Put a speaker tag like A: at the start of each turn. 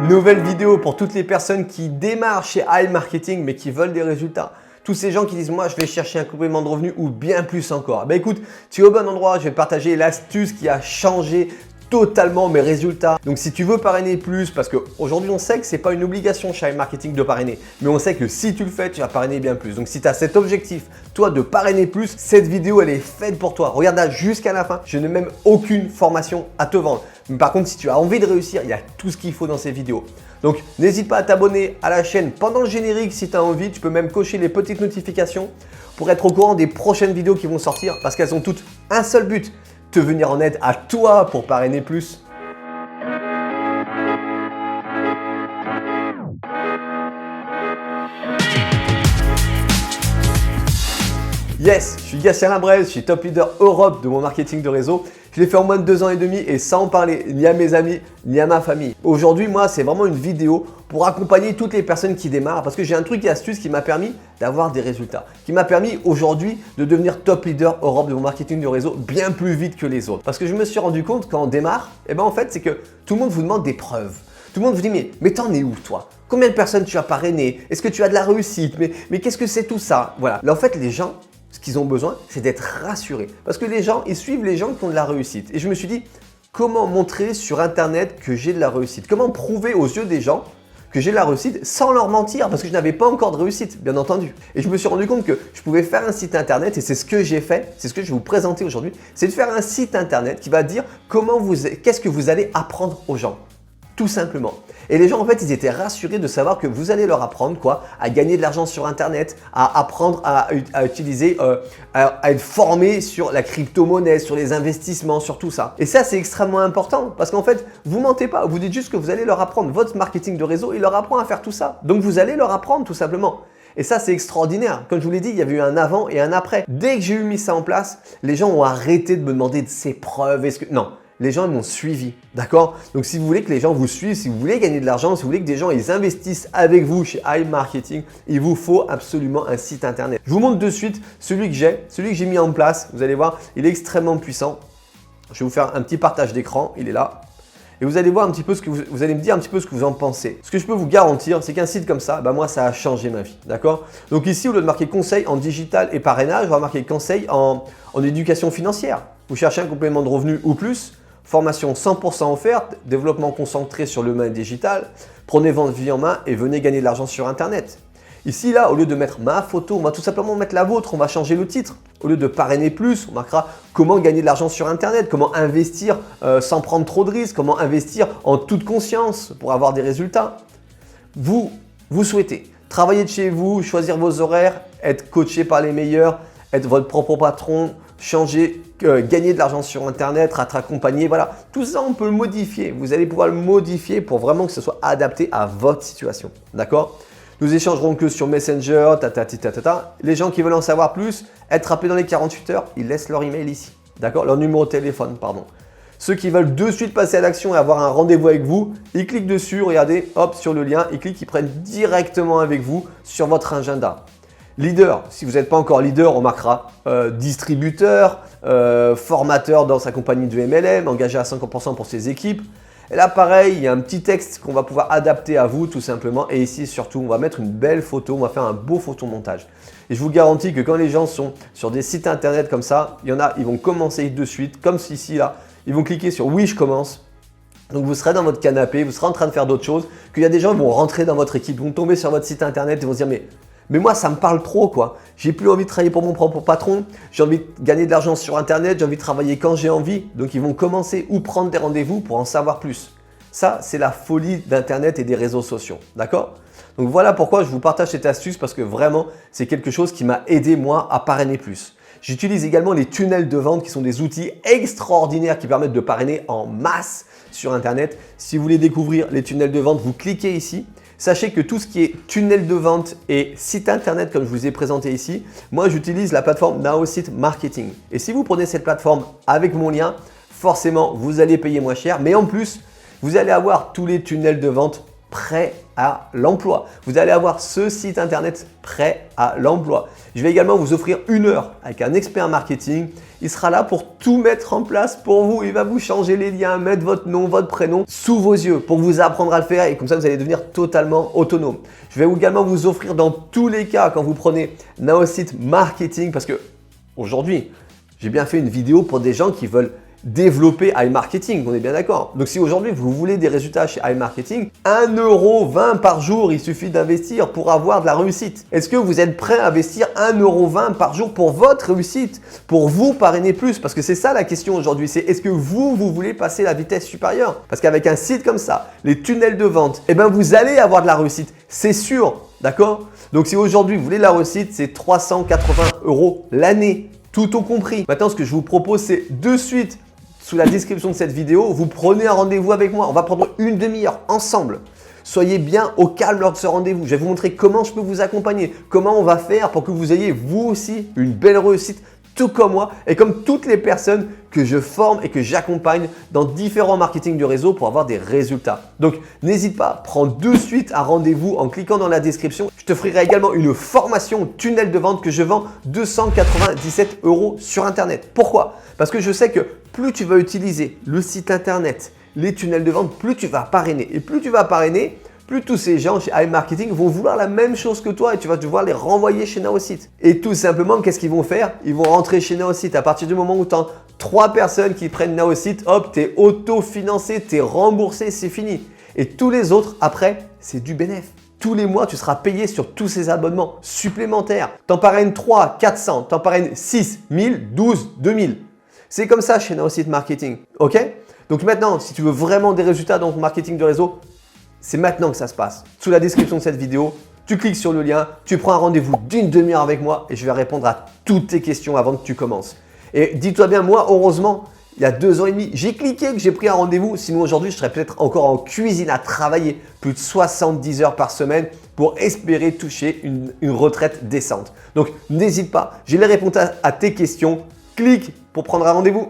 A: Nouvelle vidéo pour toutes les personnes qui démarrent chez Hive Marketing mais qui veulent des résultats. Tous ces gens qui disent moi je vais chercher un complément de revenu ou bien plus encore. Ben écoute, tu es au bon endroit, je vais te partager l'astuce qui a changé totalement mes résultats. Donc si tu veux parrainer plus, parce qu'aujourd'hui on sait que ce n'est pas une obligation chez Hive Marketing de parrainer, mais on sait que si tu le fais, tu vas parrainer bien plus. Donc si tu as cet objectif, toi, de parrainer plus, cette vidéo elle est faite pour toi. Regarde là jusqu'à la fin, je n'ai même aucune formation à te vendre. Mais par contre, si tu as envie de réussir, il y a tout ce qu'il faut dans ces vidéos. Donc n'hésite pas à t'abonner à la chaîne pendant le générique si tu as envie. Tu peux même cocher les petites notifications pour être au courant des prochaines vidéos qui vont sortir parce qu'elles ont toutes un seul but, te venir en aide à toi pour parrainer plus. Yes, je suis Gatien Labrèze, je suis top leader Europe de mon marketing de réseau. Je l'ai fait en moins de 2 ans et demi et sans en parler ni à mes amis ni à ma famille. Aujourd'hui, moi, c'est vraiment une vidéo pour accompagner toutes les personnes qui démarrent parce que j'ai un truc et astuce qui m'a permis d'avoir des résultats, qui m'a permis aujourd'hui de devenir top leader Europe de mon marketing de réseau bien plus vite que les autres. Parce que je me suis rendu compte quand on démarre, en fait, c'est que tout le monde vous demande des preuves. Tout le monde vous dit mais t'en es où toi? Combien de personnes tu as parrainé? Est-ce que tu as de la réussite? Mais qu'est-ce que c'est tout ça? Voilà. Là, en fait, les gens, ce qu'ils ont besoin, c'est d'être rassurés. Parce que les gens, ils suivent les gens qui ont de la réussite. Et je me suis dit, comment montrer sur Internet que j'ai de la réussite? Comment prouver aux yeux des gens que j'ai de la réussite sans leur mentir? Parce que je n'avais pas encore de réussite, bien entendu. Et je me suis rendu compte que je pouvais faire un site Internet et c'est ce que j'ai fait, c'est ce que je vais vous présenter aujourd'hui. C'est de faire un site Internet qui va dire qu'est-ce que vous allez apprendre aux gens. Tout simplement. Et les gens, en fait, ils étaient rassurés de savoir que vous allez leur apprendre quoi? À gagner de l'argent sur Internet, à apprendre à utiliser, à être formé sur la crypto-monnaie, sur les investissements, sur tout ça. Et ça, c'est extrêmement important parce qu'en fait, vous mentez pas. Vous dites juste que vous allez leur apprendre. Votre marketing de réseau, il leur apprend à faire tout ça. Donc, vous allez leur apprendre tout simplement. Et ça, c'est extraordinaire. Comme je vous l'ai dit, il y avait eu un avant et un après. Dès que j'ai mis ça en place, les gens ont arrêté de me demander de ces preuves. Non. Les gens m'ont suivi, d'accord? Donc, si vous voulez que les gens vous suivent, si vous voulez gagner de l'argent, si vous voulez que des gens ils investissent avec vous chez Hive Marketing, il vous faut absolument un site Internet. Je vous montre de suite celui que j'ai mis en place. Vous allez voir, il est extrêmement puissant. Je vais vous faire un petit partage d'écran, il est là. Et vous allez voir un petit peu vous allez me dire un petit peu ce que vous en pensez. Ce que je peux vous garantir, c'est qu'un site comme ça, moi, ça a changé ma vie, d'accord? Donc ici, au lieu de marquer conseil en digital et parrainage, on va marquer conseil en éducation financière. Vous cherchez un complément de revenu ou plus. Formation 100% offerte, développement concentré sur le humain digital, prenez votre vie en main et venez gagner de l'argent sur Internet. Ici, là, au lieu de mettre ma photo, on va tout simplement mettre la vôtre, on va changer le titre. Au lieu de parrainer plus, on marquera comment gagner de l'argent sur Internet, comment investir sans prendre trop de risques, comment investir en toute conscience pour avoir des résultats. Vous souhaitez travailler de chez vous, choisir vos horaires, être coaché par les meilleurs, être votre propre patron, changer, gagner de l'argent sur Internet, être accompagné, voilà. Tout ça, on peut le modifier. Vous allez pouvoir le modifier pour vraiment que ce soit adapté à votre situation. D'accord? Nous échangerons que sur Messenger, Les gens qui veulent en savoir plus, être appelés dans les 48 heures, ils laissent leur email ici. D'accord? Leur numéro de téléphone, pardon. Ceux qui veulent de suite passer à l'action et avoir un rendez-vous avec vous, ils cliquent dessus, regardez, hop, sur le lien, ils cliquent, ils prennent directement avec vous sur votre agenda. Leader, si vous n'êtes pas encore leader, on marquera distributeur, formateur dans sa compagnie de MLM, engagé à 50% pour ses équipes. Et là, pareil, il y a un petit texte qu'on va pouvoir adapter à vous tout simplement. Et ici, surtout, on va mettre une belle photo, on va faire un beau photomontage. Et je vous garantis que quand les gens sont sur des sites internet comme ça, il y en a, ils vont commencer de suite, comme ici, là. Ils vont cliquer sur « Oui, je commence ». Donc, vous serez dans votre canapé, vous serez en train de faire d'autres choses, qu'il y a des gens qui vont rentrer dans votre équipe, vont tomber sur votre site internet et vont se dire « Mais moi, ça me parle trop, quoi. J'ai plus envie de travailler pour mon propre patron. J'ai envie de gagner de l'argent sur Internet. J'ai envie de travailler quand j'ai envie. » Donc, ils vont commencer ou prendre des rendez-vous pour en savoir plus. Ça, c'est la folie d'Internet et des réseaux sociaux. D'accord? Donc, voilà pourquoi je vous partage cette astuce parce que vraiment, c'est quelque chose qui m'a aidé, moi, à parrainer plus. J'utilise également les tunnels de vente qui sont des outils extraordinaires qui permettent de parrainer en masse sur Internet. Si vous voulez découvrir les tunnels de vente, vous cliquez ici. Sachez que tout ce qui est tunnel de vente et site internet comme je vous ai présenté ici, moi j'utilise la plateforme NowSite Marketing. Et si vous prenez cette plateforme avec mon lien, forcément vous allez payer moins cher. Mais en plus, vous allez avoir tous les tunnels de vente prêt à l'emploi. Vous allez avoir ce site internet prêt à l'emploi. Je vais également vous offrir 1 heure avec un expert marketing. Il sera là pour tout mettre en place pour vous. Il va vous changer les liens, mettre votre nom, votre prénom sous vos yeux pour vous apprendre à le faire et comme ça vous allez devenir totalement autonome. Je vais également vous offrir dans tous les cas quand vous prenez Naosite Marketing parce que aujourd'hui, j'ai bien fait une vidéo pour des gens qui veulent développer iMarketing, on est bien d'accord. Donc si aujourd'hui vous voulez des résultats chez iMarketing, 1,20 € par jour, il suffit d'investir pour avoir de la réussite. Est-ce que vous êtes prêt à investir 1,20 € par jour pour votre réussite, pour vous parrainer plus? Parce que c'est ça la question aujourd'hui, c'est est-ce que vous voulez passer la vitesse supérieure? Parce qu'avec un site comme ça, les tunnels de vente, eh ben vous allez avoir de la réussite, c'est sûr, d'accord? Donc si aujourd'hui vous voulez de la réussite, c'est 380 € l'année, tout au compris. Maintenant, ce que je vous propose, c'est de suite, sous la description de cette vidéo, vous prenez un rendez-vous avec moi. On va prendre une demi-heure ensemble. Soyez bien au calme lors de ce rendez-vous. Je vais vous montrer comment je peux vous accompagner, comment on va faire pour que vous ayez vous aussi une belle réussite, tout comme moi et comme toutes les personnes que je forme et que j'accompagne dans différents marketing du réseau pour avoir des résultats. Donc, n'hésite pas, prends de suite un rendez-vous en cliquant dans la description. Je te ferai également une formation tunnel de vente que je vends 297 € sur Internet. Pourquoi? Parce que je sais que plus tu vas utiliser le site Internet, les tunnels de vente, plus tu vas parrainer. Et plus tu vas parrainer, plus tous ces gens chez iMarketing vont vouloir la même chose que toi et tu vas devoir les renvoyer chez Naosite. Et tout simplement, qu'est-ce qu'ils vont faire? Ils vont rentrer chez Naosite. À partir du moment où tu as 3 personnes qui prennent Naosite, hop, tu es auto-financé, tu es remboursé, c'est fini. Et tous les autres, après, c'est du bénéfice. Tous les mois, tu seras payé sur tous ces abonnements supplémentaires. T'en parraines 3, 400, t'en parraines 6, 1000, 12, 2000. C'est comme ça chez Naosite Marketing, ok? Donc maintenant, si tu veux vraiment des résultats dans ton marketing de réseau, c'est maintenant que ça se passe. Sous la description de cette vidéo, tu cliques sur le lien, tu prends un rendez-vous d'une demi-heure avec moi et je vais répondre à toutes tes questions avant que tu commences. Et dis-toi bien, moi, heureusement, il y a 2 ans et demi, j'ai cliqué que j'ai pris un rendez-vous. Sinon, aujourd'hui, je serais peut-être encore en cuisine à travailler plus de 70 heures par semaine pour espérer toucher une retraite décente. Donc, n'hésite pas, j'ai les réponses à tes questions. Clique pour prendre un rendez-vous.